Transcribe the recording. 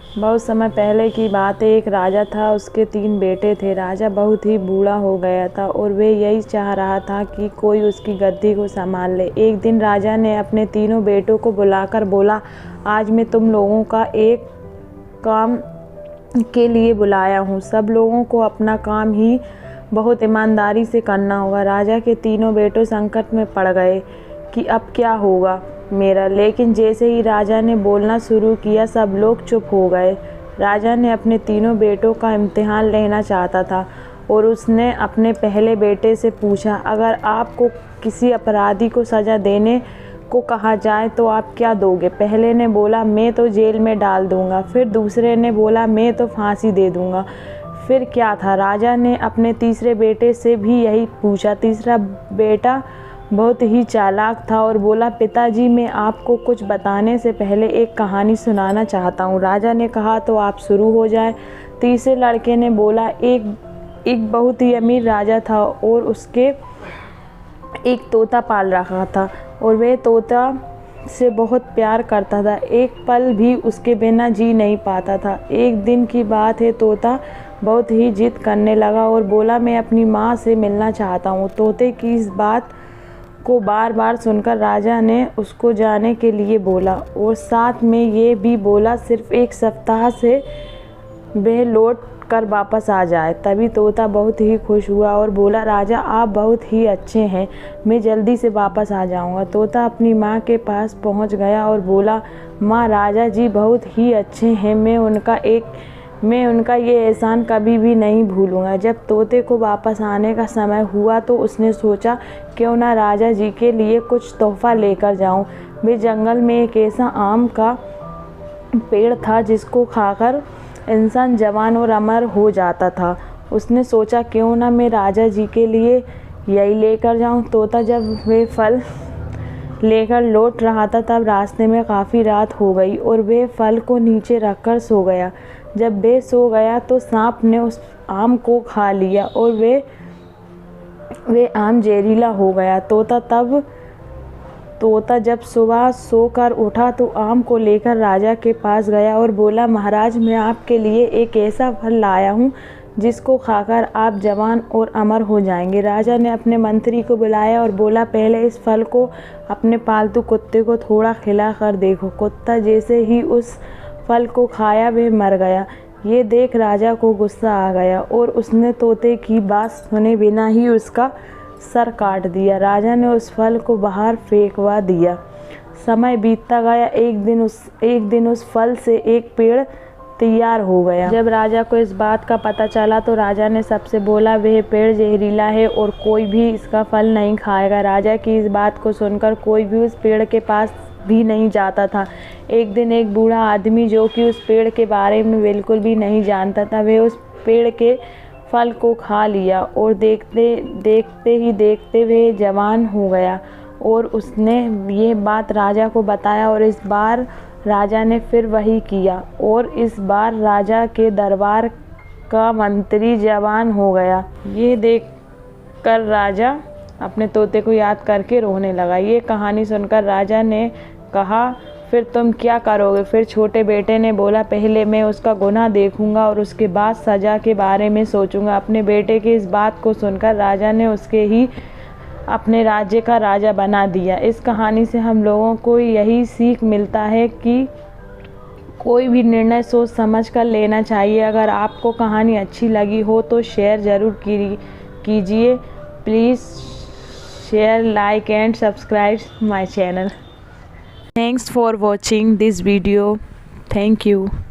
बहुत समय पहले की बात है। एक राजा था, उसके 3 बेटे थे। राजा बहुत ही बूढ़ा हो गया था और वह यही चाह रहा था कि कोई उसकी गद्दी को संभाल ले। एक दिन राजा ने अपने तीनों बेटों को बुलाकर बोला, आज मैं तुम लोगों का एक काम के लिए बुलाया हूँ। सब लोगों को अपना काम ही बहुत ईमानदारी से करना होगा। राजा के तीनों बेटों संकट में पड़ गए कि अब क्या होगा मेरा। लेकिन जैसे ही राजा ने बोलना शुरू किया, सब लोग चुप हो गए। राजा ने अपने तीनों बेटों का इम्तिहान लेना चाहता था और उसने अपने पहले बेटे से पूछा, अगर आपको किसी अपराधी को सज़ा देने को कहा जाए तो आप क्या दोगे। पहले ने बोला, मैं तो जेल में डाल दूंगा। फिर दूसरे ने बोला, मैं तो फांसी दे दूंगा। फिर क्या था, राजा ने अपने तीसरे बेटे से भी यही पूछा। तीसरा बेटा बहुत ही चालाक था और बोला, पिताजी मैं आपको कुछ बताने से पहले एक कहानी सुनाना चाहता हूँ। राजा ने कहा, तो आप शुरू हो जाए। तीसरे लड़के ने बोला, एक बहुत ही अमीर राजा था और उसके एक तोता पाल रखा था और वह तोता से बहुत प्यार करता था। एक पल भी उसके बिना जी नहीं पाता था। एक दिन की बात है, तोता बहुत ही जिद करने लगा और बोला, मैं अपनी माँ से मिलना चाहता हूँ। तोते की इस बात को बार बार सुनकर राजा ने उसको जाने के लिए बोला और साथ में ये भी बोला, सिर्फ 1 सप्ताह से वह लौट कर वापस आ जाए। तभी तोता बहुत ही खुश हुआ और बोला, राजा आप बहुत ही अच्छे हैं, मैं जल्दी से वापस आ जाऊंगा। तोता अपनी माँ के पास पहुंच गया और बोला, माँ राजा जी बहुत ही अच्छे हैं, मैं उनका ये एहसान कभी भी नहीं भूलूंगा। जब तोते को वापस आने का समय हुआ तो उसने सोचा, क्यों ना राजा जी के लिए कुछ तोहफा लेकर जाऊं। वे जंगल में एक ऐसा आम का पेड़ था जिसको खाकर इंसान जवान और अमर हो जाता था। उसने सोचा, क्यों ना मैं राजा जी के लिए यही लेकर जाऊं। तोता जब वे फल लेकर लौट रहा था तब रास्ते में काफ़ी रात हो गई और वे फल को नीचे रखकर सो गया। जब वे सो गया तो सांप ने उस आम को खा लिया और वे आम जहरीला हो गया। तोता जब सुबह सोकर उठा तो आम को लेकर राजा के पास गया और बोला, महाराज मैं आपके लिए एक ऐसा फल लाया हूँ जिसको खाकर आप जवान और अमर हो जाएंगे। राजा ने अपने मंत्री को बुलाया और बोला, पहले इस फल को अपने पालतू कुत्ते को थोड़ा खिला कर देखो। कुत्ता जैसे ही उस फल को खाया वह मर गया। ये देख राजा को गुस्सा आ गया और उसने तोते की बात सुने बिना ही उसका सर काट दिया। राजा ने उस फल को बाहर फेंकवा दिया। समय बीतता गया। एक दिन उस फल से एक पेड़ तैयार हो गया। जब राजा को इस बात का पता चला तो राजा ने सबसे बोला, वह पेड़ जहरीला है और कोई भी इसका फल नहीं खाएगा। राजा की इस बात को सुनकर कोई भी उस पेड़ के पास भी नहीं जाता था। एक दिन एक बूढ़ा आदमी जो कि उस पेड़ के बारे में बिल्कुल भी नहीं जानता था, वह उस पेड़ के फल को खा लिया और देखते वह जवान हो गया और उसने ये बात राजा को बताया और इस बार राजा ने फिर वही किया और इस बार राजा के दरबार का मंत्री जवान हो गया। ये देखकर राजा अपने तोते को याद करके रोने लगा। ये कहानी सुनकर राजा ने कहा, फिर तुम क्या करोगे। फिर छोटे बेटे ने बोला, पहले मैं उसका गुनाह देखूंगा और उसके बाद सज़ा के बारे में सोचूंगा। अपने बेटे की इस बात को सुनकर राजा ने उसके ही अपने राज्य का राजा बना दिया। इस कहानी से हम लोगों को यही सीख मिलता है कि कोई भी निर्णय सोच समझ कर लेना चाहिए। अगर आपको कहानी अच्छी लगी हो तो शेयर ज़रूर कीजिए। Please share, like and subscribe my channel. Thanks for watching this video. Thank you.